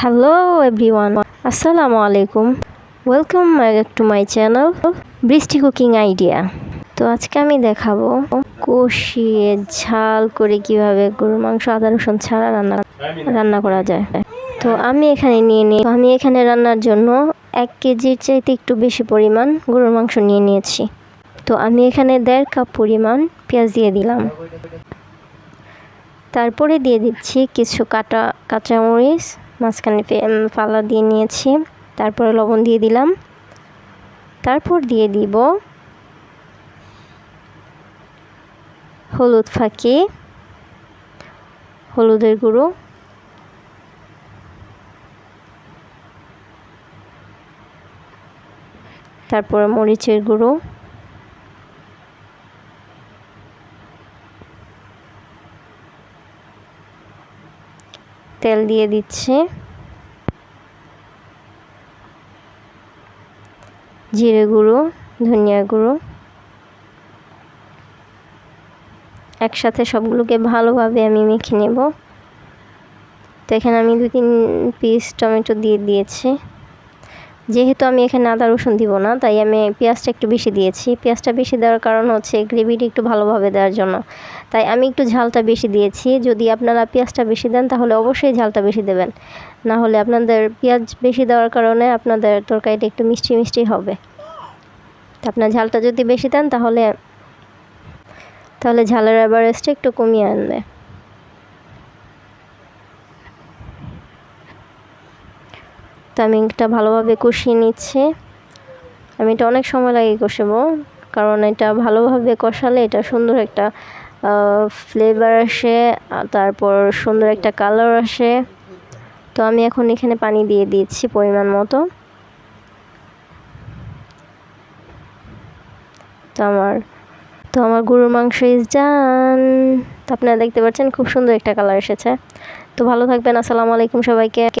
Hello everyone, আসসালামু আলাইকুম। Welcome back to my channel বৃষ্টি কুকিং আইডিয়া। তো আজকে আমি দেখাবো কষিয়ে ঝাল করে কিভাবে গরুর মাংস আদা রসুন ছাড়া রান্না করা যায়। তো আমি এখানে রান্নার জন্য 1 কেজির চাইতে একটু বেশি পরিমাণ গরুর মাংস নিয়ে নিয়েছি। তো আমি এখানে 1.5 কাপ পরিমাণ পেঁয়াজ দিয়ে দিলাম। তারপরে দিয়ে দিচ্ছি কিছু কাঁচামরিচ মাঝখানে ফালা দিয়ে নিয়েছি। তারপরে লবণ দিয়ে দিলাম। তারপর দিয়ে দিব হলুদ ফাঁকি, হলুদের গুঁড়ো, তারপরে মরিচের গুঁড়ো, তেল দিয়ে দিচ্ছি, জিরে গুঁড়ো, ধনিয়া গুঁড়ো, একসাথে সবগুলোকে ভালোভাবে আমি মেখে নেব। তো এখানে আমি 2-3 পিস টমেটো দিয়ে দিয়েছি। যেহেতু আমি এখানে আদা রসুন দিব না, তাই আমি পেঁয়াজটা একটু বেশি দিয়েছি। পেঁয়াজটা বেশি দেওয়ার কারণ হচ্ছে গ্রেভিটা একটু ভালোভাবে দেওয়ার জন্য, তাই আমি একটু ঝালটা বেশি দিয়েছি। যদি আপনারা পেঁয়াজটা বেশি দেন তাহলে অবশ্যই ঝালটা বেশি দেবেন, না হলে আপনাদের পেঁয়াজ বেশি দেওয়ার কারণে আপনাদের তরকারিটা একটু মিষ্টি মিষ্টি হবে। তো আপনার ঝালটা যদি বেশি দেন তাহলে ঝালের এভারেজটা একটু কমিয়ে আনবে। তো আমি এটা ভালোভাবে কষিয়ে নিচ্ছি। আমি এটা অনেক সময় লাগে কষাবো, কারণ এটা ভালোভাবে কষালে এটা সুন্দর একটা ফ্লেভার আসে, তারপর সুন্দর একটা কালার আসে। তো আমি এখন এখানে পানি দিয়ে দিচ্ছি পরিমাণ মতো। তো আমার গরুর মাংস ইজ ডান। তো আপনারা দেখতে পাচ্ছেন খুব সুন্দর একটা কালার এসেছে। তো ভালো থাকবেন। আসসালামু আলাইকুম সবাইকে।